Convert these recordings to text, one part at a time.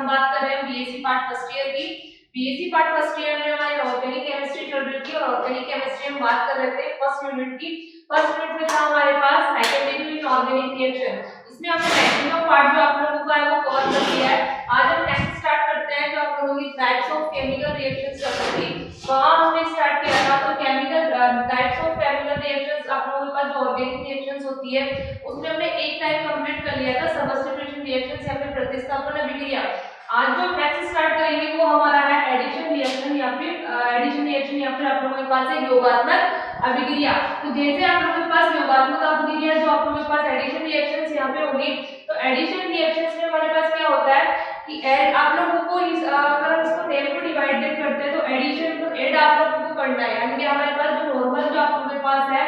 हम बात कर रहे हैं बीएससी पार्ट फर्स्ट ईयर की। बीएससी पार्ट फर्स्ट ईयर में हमारी ऑर्गेनिक केमिस्ट्री चल रही थी और ऑर्गेनिक केमिस्ट्री में बात कर रहे थे फर्स्ट यूनिट की। फर्स्ट यूनिट में था हमारे पास हाइड्रोजन इन ऑर्गेनिक रिएक्शन। इसमें हमने मैक्सिमम पार्ट जो आप लोगों का है वो कवर कर लिया है। आज हम नेक्स्ट स्टार्ट करते हैं जो आप लोगों की टाइप्स ऑफ केमिकल रिएक्शंस चल रही थी। वहां हमने स्टार्ट किया था तो chemical types of chemical reactions आप लोगों के पास जो ऑर्गेनिक रिएक्शंस होती है उसमें हमने एक टाइप कंप्लीट कर लिया था सब्स्टिट्यूशन रिएक्शंस या फिर प्रतिस्थापन अभिक्रिया। आज जो नेक्स्ट स्टार्ट करेंगे वो हमारा है एडिशन रिएक्शन या फिर आप लोगों के पास है योगात्मक अभिक्रिया। तो जैसे आप लोगों के पास योगात्मक अभिक्रिया जो आप लोगों के पास एडिशन रिएक्शंस यहाँ पे होगी तो एडिशन रिएक्शंस में हमारे पास क्या होता है कि ऐड आप लोगों को अगर हम इसको नेम को डिवाइडेड करते हैं तो एडिशन तो ऐड आप लोगों को करना है, यानी कि हमारे पास जो नॉर्मल जो आप लोगों के पास है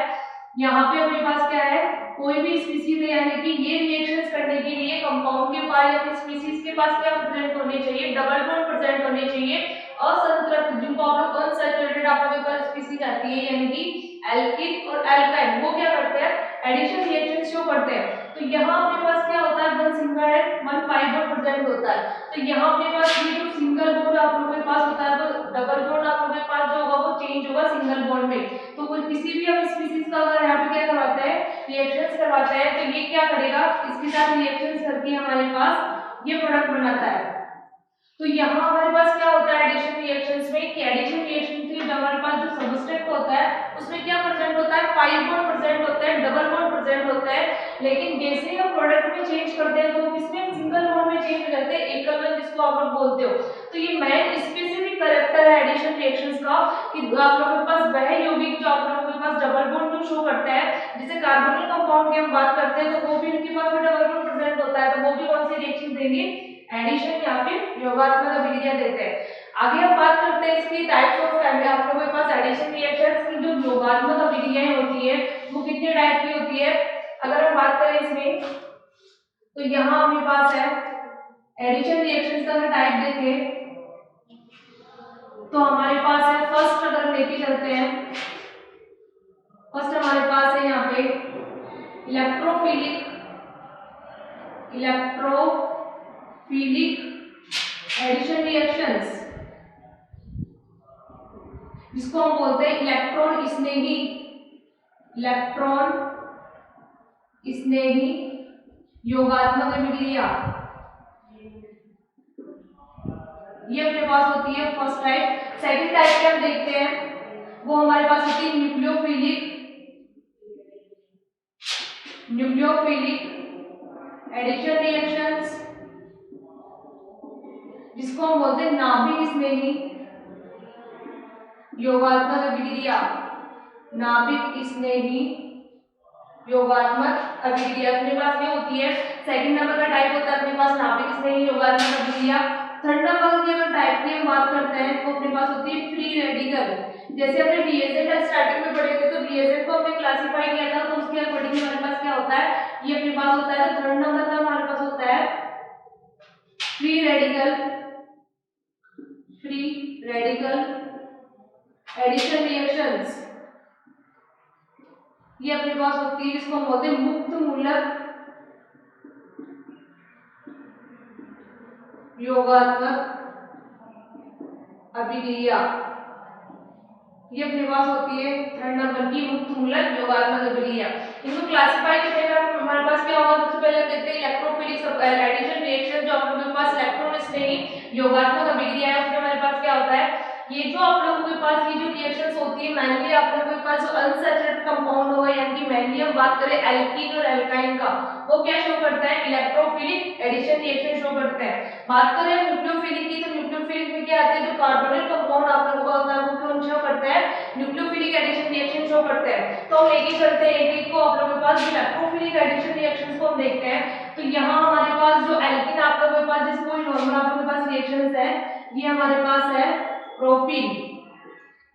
यहाँ पे अपने पास क्या है कोई भी स्पीशीज है, यानी कि ये रिएक्शंस करने के लिए कंपाउंड के पास या फिर स्पीशीज के पास क्या प्रेजेंट होने चाहिए, डबल बॉन्ड प्रेजेंट होने चाहिए। असंतृप्त जिनको आप लोग अनसैचुरेटेड आप लोगों के पास स्पीशीज आती है यानी कि एल्किन और एल्काइन, वो क्या करते हैं एडिशन रिएक्शन शो करते हैं। तो यहाँ अपने पास क्या होता है one single and one pi bond present होता है। तो यहाँ अपने पास ये जो सिंगल बॉन्ड आप लोगों के पास होता है तो डबल बॉन्ड आप लोगों के पास जो होगा वो चेंज होगा सिंगल बॉन्ड में। तो कोई किसी भी हम स्पीशीज का अगर यहाँ पे क्या करवाते हैं रिएक्शंस करवाते हैं तो ये क्या करेगा इसके साथ रिएक्शंस करके हमारे पास ये प्रोडक्ट बनाता है। तो यहाँ हमारे पास क्या होता है एडिशन रिएक्शंस में कि एडिशन रिएक्शन के लिए हमारे पास जो सबस्ट्रेट होता है उसमें क्या प्रेजेंट होता है पाई बॉन्ड प्रेजेंट होता है, डबल बॉन्ड प्रेजेंट होता है। लेकिन जैसे ही हम प्रोडक्ट में चेंज करते हैं तो किसमें सिंगल बॉन्ड में चेंज हो जाते हैं एकल बॉन्ड जिसको आप लोग बोलते हो। तो ये मेन स्पेसिफिक कैरेक्टर है एडिशन रिएक्शंस का कि आप लोगों के पास वह यौगिक जो आप लोगों के पास डबल बॉन्ड जो शो करता है, जैसे कार्बोनिल कंपाउंड की हम बात करते हैं तो वो भी उनके पास डबल बॉन्ड प्रेजेंट होता है, तो वो भी कौन सी रिएक्शन देंगे एडिशन या फिर योगात्मक अभिक्रिया देते हैं। आगे हम बात करते हैं इसकी टाइप्स ऑफ फैमिली। आप लोगों के पास एडिशन रिएक्शंस की जो योगात्मक अभिक्रियाएं होती है वो कितने टाइप की होती है अगर हम बात करें इसमें तो यहाँ हमारे पास है एडिशन रिएक्शंस का अगर टाइप देखें तो हमारे पास है फर्स्ट अगर लेके चलते हैं फर्स्ट हमारे पास है यहाँ पे इलेक्ट्रोफिलिक एडिशन रिएक्शंस जिसको हम बोलते हैं इलेक्ट्रॉन स्नेही योगात्मक अभिक्रिया। ये अपने पास होती है फर्स्ट टाइप। सेकंड टाइप के हम देखते हैं वो हमारे पास होती है न्यूक्लियोफिलिक एडिशन रिएक्शंस जिसको हम बोलते हैं नाभिक स्नेही योगात्मक अभिक्रिया। नाभिक स्नेही योगात्मक अभिक्रिया अपने पास ये होती है। सेकंड नंबर का टाइप होता है अपने पास नाभिक स्नेही योगात्मक अभिक्रिया। थर्ड नंबर की अगर टाइप की हम बात करते हैं तो अपने पास होती है फ्री रेडिकल। जैसे हमने रिएजेंट स्टार्टिंग में पढ़े थे तो रिएजेंट को हमने क्लासिफाई किया था तो उसके अकॉर्डिंग हमारे पास क्या होता है ये अपने पास होता है। तो थर्ड नंबर का हमारे पास होता है फ्री रेडिकल एडिशन रिएक्शंस। ये अपने पास होती है जिसको हम बोलते हैं मुक्त मूलक योगात्मक अभिक्रिया। ये अपने पास होती है थर्ड नंबर की मुक्त मूलक योगात्मक अभिक्रिया। इनको क्लासिफाई करने में हमारे पास क्या होगा सबसे पहले देखते हैं इलेक्ट्रोफिलिक एडिशन रिएक्शन जो आप लोगों के पास इलेक्ट्रॉन स्नेही योगात्मक अभिक्रिया है उसमें हमारे पास क्या होता है ये जो आप लोगों के पास ये जो रिएक्शंस होती है मेनली आप लोगों के पास जो अनसैचुरेटेड कंपाउंड होगा यानी कि मेनली हम बात करें एल्कीन और एल्काइन का वो क्या शो करता है इलेक्ट्रोफिलिक एडिशन रिएक्शन शो करता है। बात करें न्यूक्लियोफिलिक की तो न्यूक्लियोफिलिक में क्या आते हैं जो कार्बोनिल कंपाउंड आप लोगों का होता है वो कौन शो करता है न्यूक्लियोफिलिक एडिशन रिएक्शन शो करता है। तो हम लेके चलते हैं एक को आप लोगों के पास इलेक्ट्रोफिलिक एडिशन रिएक्शंस को हम देखते हैं। तो यहाँ हमारे पास जो एल्कीन आप लोगों के पास जिसको नॉर्मल आप लोगों के पास रिएक्शंस है ये हमारे पास है प्रोपीन।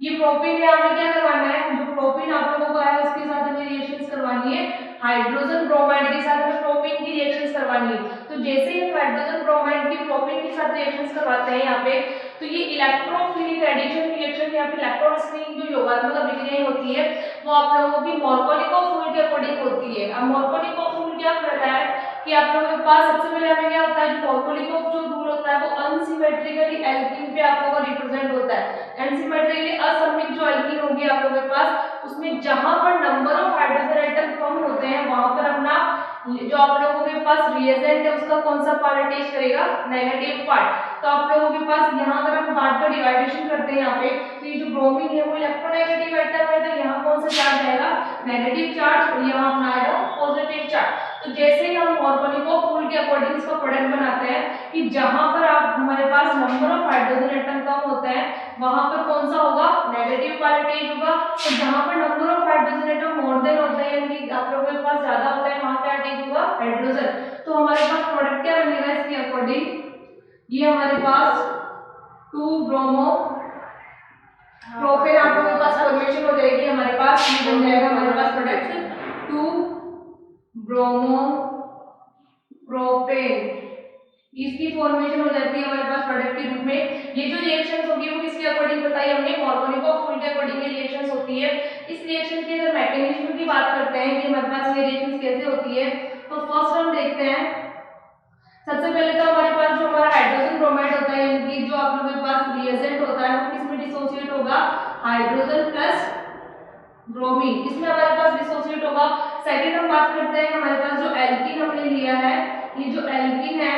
ये प्रोपीन में हमें क्या करवाना है जो प्रोपीन आप लोगों को है उसके साथ हमें रिएक्शंस करवानी है हाइड्रोजन ब्रोमाइड के साथ हमें प्रोपीन की रिएक्शंस करवानी है। तो जैसे ही हम हाइड्रोजन ब्रोमाइड की प्रोपीन के साथ रिएक्शंस करवाते हैं यहाँ पे तो ये इलेक्ट्रोफिलिक एडिशन रिएक्शन या फिर इलेक्ट्रॉन स्नेही जो योगात्मक अभिक्रिया होती है वो आप लोगों की मॉर्कोनिकोव के अकॉर्डिंग होती है। अब मॉर्कोनिकोव क्या करता है कि आप लोगों के पास सबसे पहले हमें क्या होता है जो मॉर्कोनिकोव जो रूल होता है वो अनसिमेट्रिकली असममित जो एल्कीन होगी आप लोगों के पास, उसमें जहां पर नंबर ऑफ हाइड्रोजन एटम कम होते हैं वहां पर अपना जो आप लोगों के पास रिएजेंट है उसका कौन सा पार्ट अटैच करेगा, नेगेटिव पार्ट। तो आप लोगों के पास यहाँ अगर हम पार्ट का डिवाइडेशन करते हैं यहाँ पे, तो ये जो ब्रोमीन है वो इलेक्ट्रोनेगेटिव एटम है, तो यहाँ कौन सा चार्ज आएगा, नेगेटिव चार्ज, और यहाँ अपना आएगा पॉजिटिव चार्ज। तो जैसे ही हम ऑर्गेनिको फूल के अकॉर्डिंग इसका प्रोडक्ट बनाते हैं कि जहां पर आप हमारे पास नंबर ऑफ हाइड्रोजन एटम कम होता है वहां पर कौन सा होगा, नेगेटिव पार्ट अटैच होगा। तो जहां पर number of hydrogen atom more then होता है यानी कि आप लोगों के पास ज्यादा होता है वहां क्या अटैच होगा, हाइड्रोजन। तो हमारे पास प्रोडक्ट क्या बनेगा इसके अकॉर्डिंग, ये हमारे पास 2 ब्रोमो प्रोपेन आप लोगों के पास फॉर्मेशन हो जाएगी, हमारे पास ये बन जाएगा हमारे पास प्रोडक्ट 2 ब्रोमो प्रोपेन, इसकी फॉर्मेशन हो जाती है हमारे पास प्रोडक्ट के रूप में। ये जो रिएक्शंस होगी वो किसके अकॉर्डिंग बताई हमने, ऑर्गेनिको फूल के अकॉर्डिंग ये रिएक्शंस होती है। इस रिएक्शन की अगर मैकेनिज्म की बात करते हैं कि हमारे पास ये रिएक्शंस कैसे होती है, तो फर्स्ट हम देखते हैं, सबसे पहले तो हमारे पास जो हमारा हाइड्रोजन ब्रोमाइड होता है यानी कि जो आप लोगों के पास रिएजेंट होता है वो किसमें डिसोसिएट होगा, हाइड्रोजन प्लस ब्रोमीन, इसमें हमारे पास डिसोसिएट होगा। सेकंड हम बात करते हैं हमारे पास जो एल्कीन हमने लिया है, ये जो एल्कीन है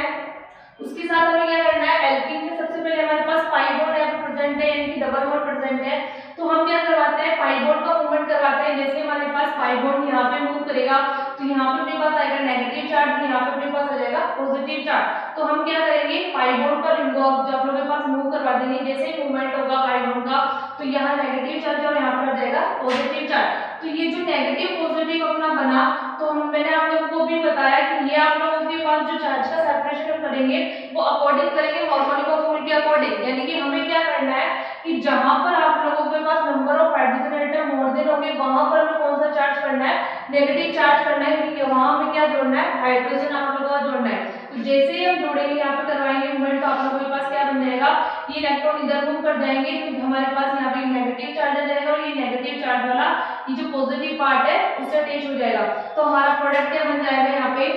उसके साथ हमें क्या करना है, एल्कीन में सबसे पहले हमारे पास पाई बॉन्ड यहाँ पे प्रेजेंट है यानी कि डबल बॉन्ड प्रेजेंट है, तो हम क्या करवाते हैं, पाई बॉन्ड का मूवमेंट करवाते हैं। जैसे हमारे पास पाई बॉन्ड यहाँ पे मूव करेगा तो यहाँ पे अपने पास आएगा नेगेटिव चार्ज, यहाँ पे अपने पास आ जाएगा पॉजिटिव चार्ज। तो हम क्या करेंगे, पाई बॉन्ड का रिंग ऑफ जो आप लोगों के पास मूव करवा देंगे, जैसे ही मूवमेंट होगा पाई बॉन्ड का तो यहाँ नेगेटिव चार्ज और यहाँ पर आ जाएगा पॉजिटिव चार्ज। तो ये जो नेगेटिव पॉजिटिव अपना बना, तो मैंने आप लोगों को भी बताया कि ये आप लोगों के पास जो चार्ज का सेपरेशन हम करेंगे वो अकॉर्डिंग करेंगे ऑर्गेनिको फूल के अकॉर्डिंग, यानी कि हमें क्या करना है कि जहां पर आप लोगों के पास number of hydrogen atom more than होंगे वहां पर हमें कौन सा चार्ज करना है, नेगेटिव चार्ज करना है, क्योंकि वहां हमें क्या जोड़ना है, हाइड्रोजन आप लोगों को जोड़ना है। तो जैसे ही हम जोड़ेंगे यहाँ पे करवाएंगे मूवमेंट, तो आप लोगों के पास क्या बन जाएगा, ये इलेक्ट्रॉन इधर मूव कर जाएंगे तो हमारे पास यहाँ पे नेगेटिव चार्ज आ जाएगा और ये नेगेटिव चार्ज वाला ये जो पॉजिटिव पार्ट है उससे अटैच हो जाएगा। तो हमारा प्रोडक्ट क्या बन जाएगा यहाँ पे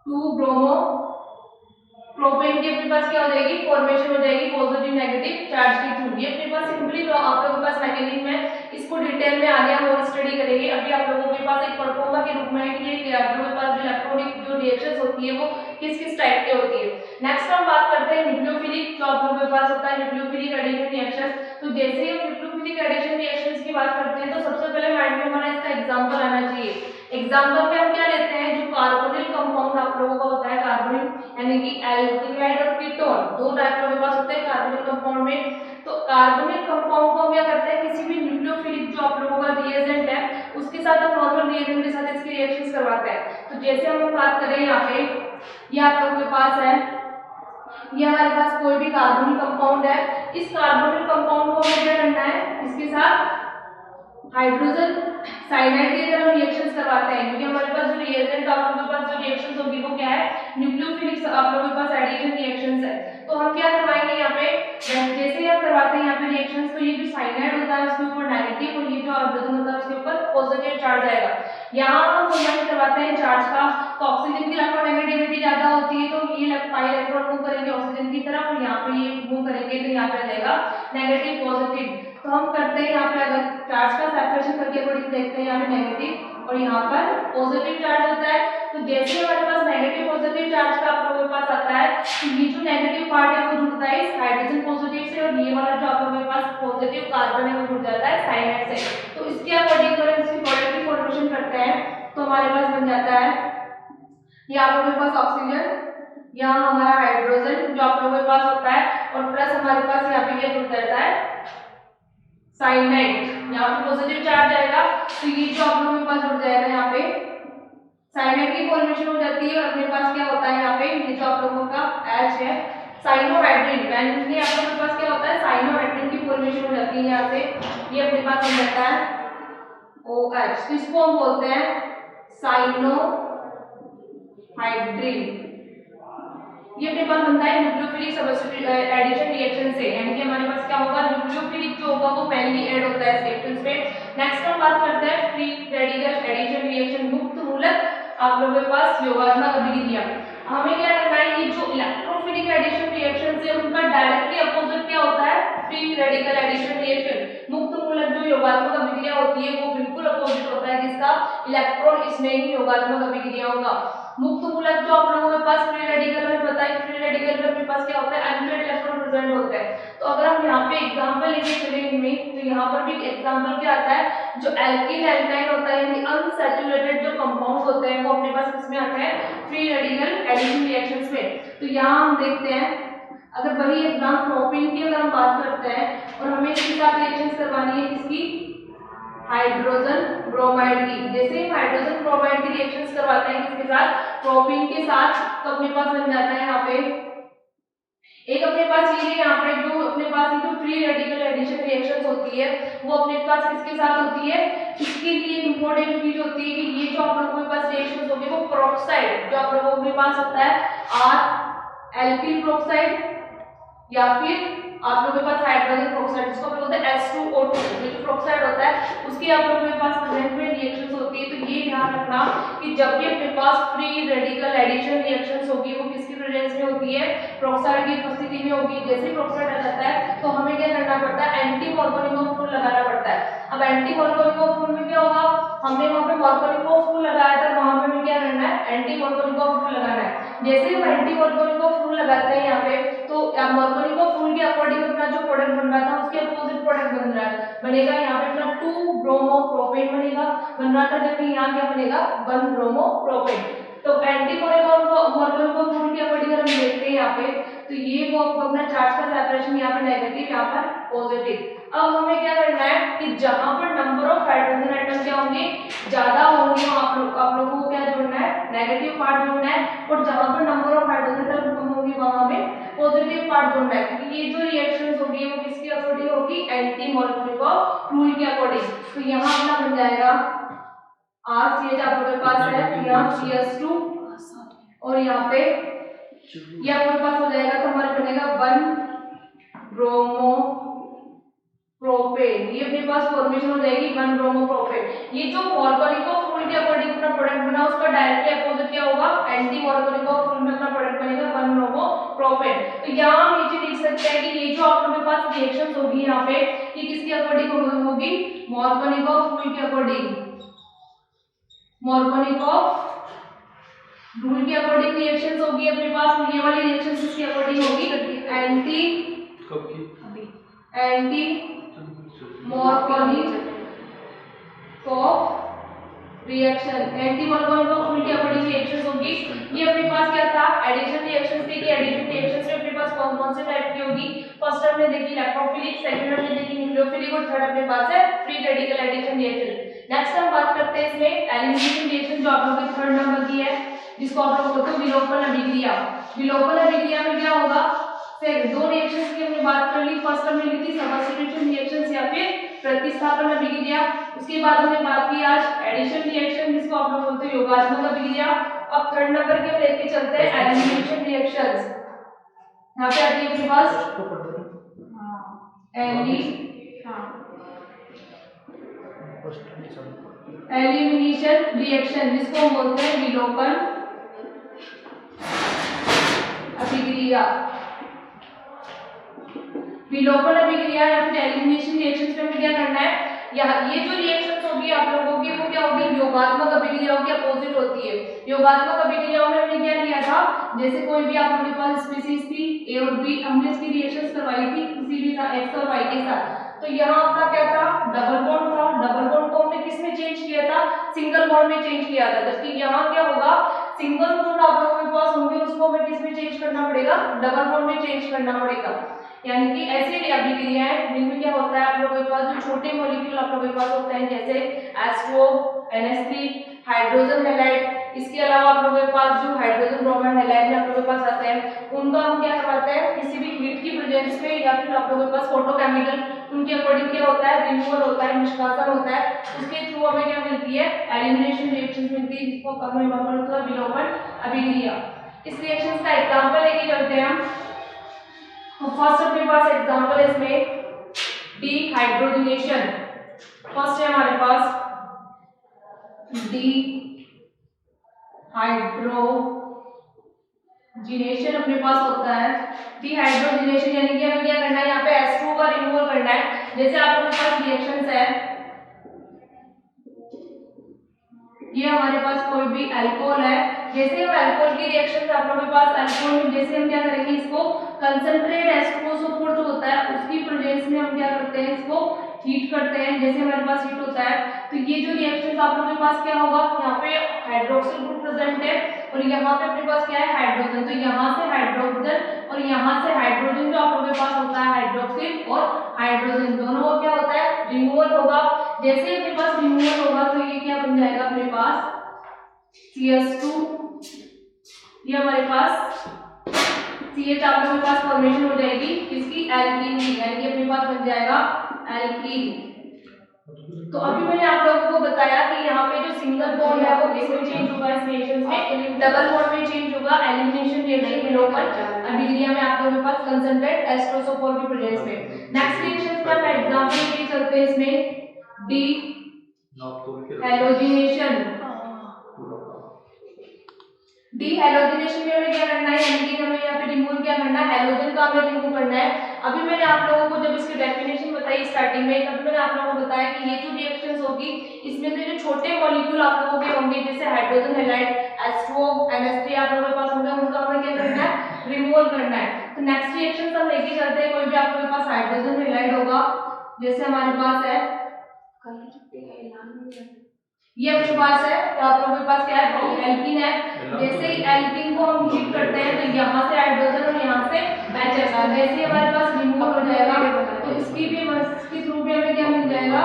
2 ब्रोमो प्रोपेन की अपने पास क्या हो जाएगी, फॉर्मेशन हो जाएगी पॉजिटिव नेगेटिव चार्ज के थ्रू। ये अपने पास सिंपली आप लोगों के पास मैकेनिज्म है, इसको डिटेल में आगे हम और स्टडी करेंगे। अभी आप लोगों के पास एक परफॉर्मा के रूप में है कि ये आप लोगों के पास जो इलेक्ट्रॉनिक जो रिएक्शंस होती है वो किस किस टाइप की होती है। नेक्स्ट हम बात करते हैं न्यूक्लियोफिलिक, जो आप लोगों के पास होता है न्यूक्लियोफिलिक एडिशन रिएक्शन। तो जैसे ही हम न्यूक्लियोफिलिक एडिशन रिएक्शंस की बात करते हैं तो सबसे पहले माइंड में हमारा इसका एग्जांपल आना चाहिए। एग्जांपल में हम क्या लेते हैं, जो कार्बोनिल कंपाउंड आप लोगों का होता है, कार्बोनिल यानी कि एल्डिहाइड और कीटोन, दो टाइप के पास होते हैं कार्बोनिल कंपाउंड में। तो कार्बोनिल कंपाउंड को हम क्या करते हैं, किसी भी न्यूक्लियोफिलिक जो आप लोगों का रिएजेंट है उसके साथ हम नॉर्मल रिएजेंट के साथ इसकी रिएक्शंस करवाते हैं। तो जैसे हम बात करें यहाँ पे, ये आप लोगों के पास है, ये हमारे पास कोई भी कार्बोनिल कंपाउंड है, इस कार्बोनिल कंपाउंड को हमें क्या करना है, इसके साथ हाइड्रोजन साइनाइड के अगर हम रिएक्शंस करवाते हैं, क्योंकि हमारे पास जो रिएजेंट आप लोगों के पास जो रिएक्शंस होगी वो क्या है, न्यूक्लियोफिलिक आप लोगों के पास एडिशन रिएक्शंस है। तो हम क्या करवाएंगे यहाँ पे, जैसे ही आप करवाते हैं यहाँ पे रिएक्शंस, तो ये जो साइनाइड होता है उसके ऊपर नेगेटिव और ये जो हाइड्रोजन होता है उसके ऊपर पॉजिटिव चार्ज आएगा। यहाँ हम मूवमेंट करवाते हैं चार्ज का, तो ऑक्सीजन की इलेक्ट्रोनेगेटिविटी ज्यादा होती है तो ये पाई इलेक्ट्रॉन मूव करेंगे ऑक्सीजन की तरफ और यहाँ पे ये मूव करेंगे तो यहाँ पे आ जाएगा नेगेटिव पॉजिटिव। तो हम करते हैं यहाँ पे, अगर चार्ज का सेपरेशन करके अकॉर्डिंग देखते हैं यहाँ पे नेगेटिव और यहाँ पर पॉजिटिव चार्ज होता है। तो जैसे हमारे पास नेगेटिव पॉजिटिव चार्ज का आप लोगों के पास आता है तो ये जो नेगेटिव पार्ट है वो जुड़ता है इस हाइड्रोजन पॉजिटिव से और ये वाला जो आप लोगों के पास पॉजिटिव कार्बन है वो जुड़ जाता है साइनाइड से। तो इसके अकॉर्डिंग अगर इसकी प्रोडक्ट की फॉर्मेशन करते हैं तो हमारे पास बन जाता है, ये आप लोगों के पास ऑक्सीजन, यहाँ हमारा हाइड्रोजन जो आप लोगों के पास होता है और प्लस हमारे पास यहाँ पे क्या जुड़ जाता है साइनाइड, यहाँ पे पॉजिटिव चार्ज आएगा तो ये जो आप लोगों के पास जुड़ जाएगा यहाँ पे साइनाइड की फॉर्मेशन हो जाती है और अपने पास क्या होता है यहाँ पे, ये जो आप लोगों का H है साइनोहाइड्रिन, यानी आप लोगों के पास क्या होता है साइनोहाइड्रिन की फॉर्मेशन हो जाती है यहाँ से, ये अपने पास बन जाता है OH, इसको हम बोलते हैं साइनोहाइड्रिन, ये अपने पास बनता है न्यूक्लियोफिलिक सब्स्टिट्यूशन एडिशन रिएक्शन से, यानी कि हमारे पास क्या होगा न्यूक्लियोफिलिक जो होगा वो पहले ऐड होता है रिएक्शंस पे। नेक्स्ट हम बात करते हैं फ्री रेडिकल एडिशन रिएक्शन, मुक्त मूलक आप लोगों के पास योगात्मक अभिक्रिया। हमें क्या करना है, ये जो इलेक्ट्रोफिलिक एडिशन रिएक्शन से उनका डायरेक्टली अपोजिट क्या होता है, फ्री रेडिकल एडिशन रिएक्शन। मुक्त मूलक जो योगात्मक अभिक्रिया होती है वो बिल्कुल अपोजिट होता है किसका, इलेक्ट्रॉन इसमें ही योगात्मक अभिक्रिया होगा। मुक्त मूलक जो आप लोगों के पास फ्री रेडिकल में पता है, फ्री रेडिकल में अपने पास क्या होता है, अनपेड इलेक्ट्रॉन प्रेजेंट होता है। तो अगर हम यहाँ पे एग्जांपल लेके चले इनमें, तो यहाँ पर भी एग्जांपल क्या आता है, जो एल्कीन एल्काइन होता है यानी अनसैचुरेटेड जो कंपाउंड्स होते हैं वो अपने पास किसमें आते हैं, फ्री रेडिकल एडिशन रिएक्शंस में। तो यहाँ हम देखते हैं, अगर वही एग्जाम प्रोपेन की अगर हम बात करते हैं और हमें इसके साथ रिएक्शंस करवानी है किसकी, हाइड्रोजन ब्रोमाइड की। जैसे ही हाइड्रोजन ब्रोमाइड की रिएक्शंस करवाते हैं किसके साथ, प्रोपेन के साथ, तो अपने पास बन जाता है यहाँ पे एक, अपने पास ये यहाँ पे जो अपने पास ये जो फ्री रेडिकल एडिशन रिएक्शंस होती है वो अपने पास किसके साथ होती है। इसके लिए इंपॉर्टेंट चीज होती है कि ये जो आप लोगों के पास रिएक्शंस होगी वो पेरोक्साइड जो आप लोगों के पास होता है आर एल्किल पेरोक्साइड या फिर आप लोगों के पास हाइड्रोजन पेरोक्साइड जिसको हम बोलते हैं H2O2 जो पेरोक्साइड होता है उसकी आप लोगों के पास प्रेजेंट में रिएक्शंस होती है। तो ये ध्यान रखना कि जब भी अपने पास फ्री रेडिकल एडिशन रिएक्शंस होगी वो किसकी प्रेजेंस में होती है, पेरोक्साइड की उपस्थिति में होगी। जैसे पेरोक्साइड आ जाता है तो हमें क्या करना पड़ता है, एंटी मॉर्गोनिकोव रूल लगाना पड़ता है। अब एंटी मॉर्गोनिकोव रूल में क्या होगा, हमने वहां पे मॉर्गोनिकोव रूल लगाया था, वहां पे हमें क्या करना है, एंटी मॉर्गोनिकोव रूल लगाना है। जैसे हम एंटी मॉर्गोनिकोव रूल लगाते हैं यहाँ पे, तो मॉर्गोनिकोव रूल के अकॉर्डिंग अपना जो प्रोडक्ट बन रहा था उसके अपोजिट प्रोडक्ट बनेगा यहाँ पे अपना 2 ब्रोमो प्रोपेन बन रहा था, जबकि यहाँ क्या बनेगा 1 ब्रोमो प्रोपेन। तो एंटी मॉर्गोनिकोव रूल के अकॉर्डिंग हम देखते हैं यहाँ पे, तो ये वो अपना चार्ज का सेपरेशन यहाँ पर नेगेटिव, यहाँ पर पॉजिटिव। अब हमें क्या करना है कि जहां पर नंबर ऑफ हाइड्रोजन एटम क्या होंगे, ज्यादा होंगे, आप लोगों को क्या जोड़ना है, नेगेटिव पार्ट जोड़ना है, और जहां पर नंबर ऑफ हाइड्रोजन एटम कम होंगे वहां हमें पॉजिटिव पार्ट जोड़ना है, क्योंकि ये जो रिएक्शंस होगी वो किसके अकॉर्डिंग होगी, एंटी मॉर्गोनिकोव रूल के अकॉर्डिंग। तो यहाँ अपना बन जाएगा RCH आप लोगों के पास है, यहाँ CS2 और यहाँ पे ये आपके पास हो जाएगा, तो हमारे बनेगा 1 ब्रोमो प्रोपेन। ये अपने पास फॉर्मेशन हो जाएगी 1 ब्रोमो प्रोपेन। ये जो मॉर्गोनिकोव रूल के अकॉर्डिंग अपना प्रोडक्ट बना उसका डायरेक्टली अपोजिट क्या होगा, एंटी मॉर्गोनिकोव रूल में अपना प्रोडक्ट बनेगा 1 ब्रोमो प्रोपेन। तो यहाँ हम ये चीज लिख सकते हैं कि ये जो आप लोगों के पास रिएक्शंस होगी यहाँ पे ये किसके अकॉर्डिंग होगी, मॉर्गोनिकोव रूल के अकॉर्डिंग। मॉर्गोनिकोव रूल के अकॉर्डिंग रिएक्शंस होगी अपने पास, ये वाली रिएक्शंस किसके अकॉर्डिंग होगी, एंटी मॉर्गोनिकोव रिएक्शन, एंटी मॉर्गोनिकोव रूल के अकॉर्डिंग रिएक्शंस होगी। ये अपने पास क्या था, एडिशन रिएक्शंस थी कि एडिशन रिएक्शंस में अपने पास कौन कौन से टाइप की होगी, फर्स्ट हमने देखी इलेक्ट्रोफिलिक, सेकंड हमने देखी न्यूक्लियोफिलिक और थर्ड अपने पास है free radical addition reaction. Next हम बात करते हैं इसमें एलिमिनेशन रिएक्शन जो आप लोगों के थर्ड नंबर की है, जिसको आप लोग बोलते हो विलोपन अभिक्रिया। विलोपन अभिक्रिया में क्या होगा, फिर दो रिएक्शंस की हमने बात कर ली, फर्स्ट हमने ली थी सब्स्टिट्यूशन रिएक्शंस या फिर प्रतिस्थापन अभिक्रिया, उसके बाद हमने बात की आज एडिशन रिएक्शन जिसको आप लोग बोलते हो योगात्मक अभिक्रिया। अब थर्ड नंबर के लेके चलते हैं एलिमिनेशन रिएक्शंस। यहाँ पे आती है अपने पास एलिमिनेशन रिएक्शन जिसको हम बोलते हैं विलोपन अभिक्रिया। विलोपन अभिक्रिया या फिर एलिमिनेशन रिएक्शंस में क्या करना है, ये जो रिएक्शंस होगी आप लोगों की वो क्या होगी, योगात्मक अभिक्रियाओं के अपोजिट होती है। योगात्मक अभिक्रियाओं में हमने क्या किया था, जैसे कोई भी आप लोगों के पास स्पीशीज थी ए और बी, हमने इसकी रिएक्शंस करवाई थी किसी भी एक्स और वाई के साथ, तो यहाँ अपना क्या था, डबल बॉन्ड था, डबल बॉन्ड को हमने किसमें चेंज किया था, सिंगल बॉन्ड में चेंज किया था, जबकि यहाँ क्या होगा, सिंगल बॉन्ड आप लोगों के पास होंगे उसको हमें किसमें चेंज करना पड़ेगा, डबल बॉन्ड में चेंज करना पड़ेगा। यानी कि ऐसी अभिक्रियाएं जिनमें क्या होता है आप लोगों के पास जो छोटे मॉलिक्यूल आप लोगों के पास होते हैं जैसे H2O, NH3, हाइड्रोजन हैलाइड, इसके अलावा आप लोगों के पास जो हाइड्रोजन ब्रोमाइड हैलाइड आप लोगों के पास आते हैं उनका हम क्या करवाते हैं किसी भी हीट की प्रेजेंस में या फिर आप लोगों के पास फोटोकेमिकल उनके अकॉर्डिंग क्या होता है, रिमूवल होता है, निष्कासन होता है, उसके थ्रू हमें क्या मिलती है, एलिमिनेशन रिएक्शंस मिलती है जिसको हमें बोलते हैं विलोपन अभिक्रिया। इस रिएक्शंस का एग्जांपल लेके चलते हैं हम। तो फर्स्ट अपने पास एग्जांपल है इसमें डिहाइड्रोजनेशन। फर्स्ट है हमारे पास डिहाइड्रोजनेशन अपने पास होता है। डिहाइड्रोजनेशन यानी कि हमें क्या करना है, यहाँ करना है। जैसे आप लोगों के पास रिएक्शंस है, ये हमारे पास कोई भी अल्कोहल है, जैसे हम अल्कोहल की रिएक्शन आप लोगों के पास अल्कोहल में जैसे हम क्या करेंगे, इसको कंसंट्रेट H2SO4 जो होता है उसकी प्रेजेंस में हम क्या करते हैं, इसको हीट करते हैं। जैसे हमारे पास हीट होता है तो ये जो रिएक्शन आप लोगों के पास क्या होगा, यहाँ पे हाइड्रोक्सिल ग्रुप प्रेजेंट है और यहाँ पे अपने पास क्या है, हाइड्रोजन। तो यहाँ से हाइड्रोजन और यहाँ से हाइड्रोजन जो आप लोगों के पास होता है हाइड्रोक्सिल और हाइड्रोजन दोनों को क्या होता है, रिमूवल होगा। जैसे अपने पास रिमूवल होगा तो ये क्या बन जाएगा अपने पास CH2, ये हमारे पास CH आप लोगों के पास फॉर्मेशन हो जाएगी इसकी एल्कीन की, यानी कि अपने पास बन जाएगा एल्कीन। तो अभी मैंने आप लोगों को बताया कि यहाँ पे जो सिंगल बॉन्ड है वो किसमें चेंज होगा, इस रिएक्शन में डबल बॉन्ड में चेंज होगा एलिमिनेशन रिएक्शन में लोकल अभिक्रिया में आप लोगों के पास कंसंट्रेट H2SO4 की प्रेजेंस में। नेक्स्ट रिएक्शन का मैं एग्जांपल लेके चलते हैं इसमें डी हैलोजिनेशन। डी हैलोजिनेशन में हमें क्या करना है, यानी कि हमें यहाँ पे रिमूव क्या करना है, हैलोजन का हमें रिमूव करना है। अभी मैंने आप लोगों को जब इसकी डेफिनेशन बताई स्टार्टिंग में, तब मैंने आप लोगों को बताया कि ये जो रिएक्शंस होगी इसमें से जो छोटे मॉलिक्यूल आप लोगों के होंगे जैसे हाइड्रोजन हैलाइड H2O NH3 आप लोगों के पास होंगे, उनका हमें क्या करना है, रिमूव करना है। तो नेक्स्ट रिएक्शन हम लेके चलते हैं, कोई भी आप लोगों के पास हाइड्रोजन हैलाइड होगा, जैसे हमारे पास है ये अपने पास है, तो आप लोगों के पास क्या है, एल्कीन है। जैसे ही एल्कीन को हम हीट करते हैं तो यहाँ से हाइड्रोजन और यहाँ से HF, जैसे ही हमारे पास रिमूव हो जाएगा तो इसके थ्रू भी हमें क्या मिल जाएगा,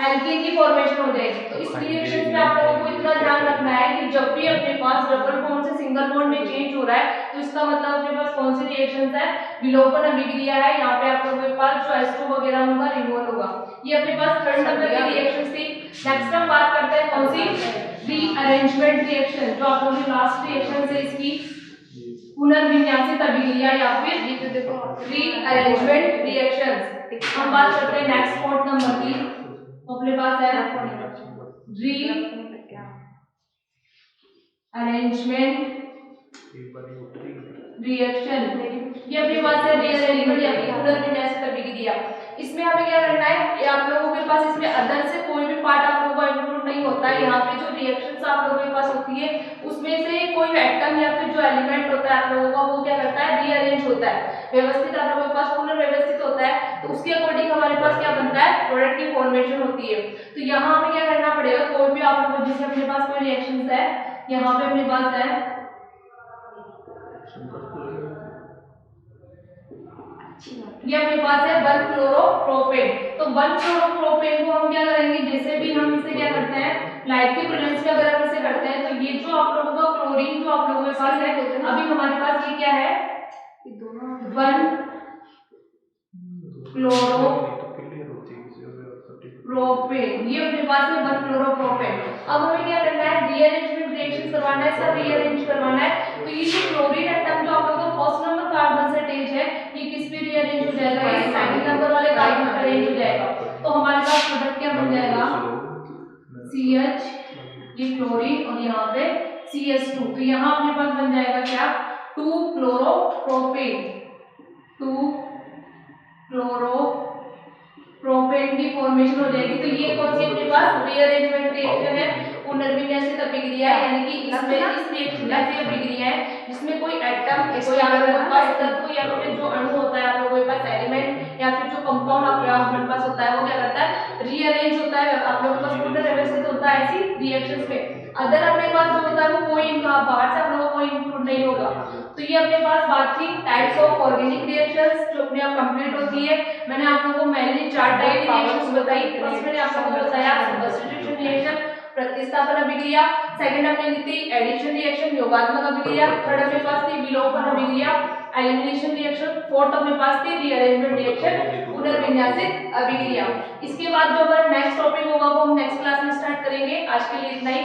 एल्कीन की फॉर्मेशन हो जाएगी। तो इस रिएक्शन में आप लोगों को इतना ध्यान रखना है कि जब भी अपने पास डबल बॉन्ड से सिंगल बॉन्ड में चेंज हो रहा है तो इसका मतलब अपने पास कौन सी रिएक्शंस है, विलोपन अभिक्रिया है। यहाँ पे आप लोगों के पास जो H2 वगैरह होगा रिमूवल होगा। ये अपने पास थर्ड नंबर की रिएक्शंस थी। नेक्स्ट हम बात करते हैं कौन सी, रीअरेंजमेंट रिएक्शन, जो आप लोगों की लास्ट रिएक्शन है इसकी पुनर्विन्यासित अभिक्रिया या फिर रीअरेंजमेंट रिएक्शंस। हम बात करते हैं नेक्स्ट फोर्थ नंबर की, तो अपने पास है रीअरेंजमेंट रिएक्शन। ये अपने पास है रीअरेंजमेंट या फिर पुनर्विन्यासित अभिक्रिया। इसमें हमें क्या करना है, ये आप लोगों के पास इसमें अदर से कोई भी पार्ट आप लोगों का इंक्लूड नहीं होता है। यहाँ पे जो रिएक्शंस आप लोगों के पास होती है उसमें से कोई एटम या फिर जो एलिमेंट होता है आप लोगों का वो क्या करता है, रीअरेंज होता है, व्यवस्थित आप लोगों के पास पुनर्व्यवस्थित होता है। तो उसके अकॉर्डिंग हमारे पास क्या बनता है, प्रोडक्ट की फॉर्मेशन होती है। तो यहाँ हमें क्या करना पड़ेगा, कोई भी आप लोगों जैसे अपने पास कोई रिएक्शंस है, यहाँ पे अपने पास है ये अपने पास है 1-क्लोरोप्रोपेन। तो 1-क्लोरोप्रोपेन को हम क्या करेंगे, जैसे भी हम इसे क्या करते हैं लाइट की प्रेजेंस में अगर हम इसे करते हैं तो ये जो आप लोगों का क्लोरीन जो आप लोगों के पास है, अभी हमारे पास ये क्या है 1-क्लोरोप्रोपेन, ये अपने पास है 1-क्लोरोप्रोपेन। अब हमें क्या करना है, रीअरेंजमेंट रिएक्शन करवाना है, सब रीअरेंज करवाना है। तो ये जो क्लोरीन एटम जो आप लोगों का फर्स्ट नंबर कार्बन से अटैच है, ये किस पे रीअरेंज हो जाएगा, ये सेकंड नंबर वाले कार्बन पे अरेंज हो जाएगा। तो हमारे पास प्रोडक्ट क्या बन जाएगा, CH, ये क्लोरीन और यहाँ पे CH2। तो यहाँ अपने पास बन जाएगा क्या, 2-क्लोरोप्रोपेन, 2-क्लोरोप्रोपेन की फॉर्मेशन हो जाएगी। तो ये कौन सी अपने पास रीअरेंजमेंट रिएक्शन है, पुनर्विन्यासित अभिक्रिया है, यानी कि इसमें इस रिएक्शन ऐसी अभिक्रिया है जिसमें कोई एटम, कोई आप लोगों के पास तत्व या फिर जो अणु होता है आप लोगों के पास एलिमेंट या फिर जो कंपाउंड आपके पास होता है वो क्या करता है, रीअरेंज होता है, आप लोगों के पास पुनर्व्यवस्थित होता है ऐसी रिएक्शंस में। अदर अपने पास जो होता है वो कोई बाहर से आप लोगों को कोई इंक्लूड नहीं होगा। तो ये अपने पास बात थी टाइप्स ऑफ ऑर्गेनिक रिएक्शंस जो अपने आप कंप्लीट होती है। मैंने आप लोगों को मैंने 4 टाइप की रिएक्शंस बताई। फर्स्ट मैंने आप लोगों को बताया सब्स्टिट्यूशन रिएक्शन, प्रतिस्थापन अभिक्रिया, सेकंड अपने ली थी एडिशन रिएक्शन, योगात्मक अभिक्रिया, थर्ड अपने पास थी विलोपन अभिक्रिया, एलिमिनेशन रिएक्शन, फोर्थ अपने पास थी रीअरेंजमेंट रिएक्शन, पुनर्विन्यासित अभिक्रिया। इसके बाद जो हमारा नेक्स्ट टॉपिक होगा वो हम नेक्स्ट क्लास में स्टार्ट करेंगे। आज के लिए इतना ही।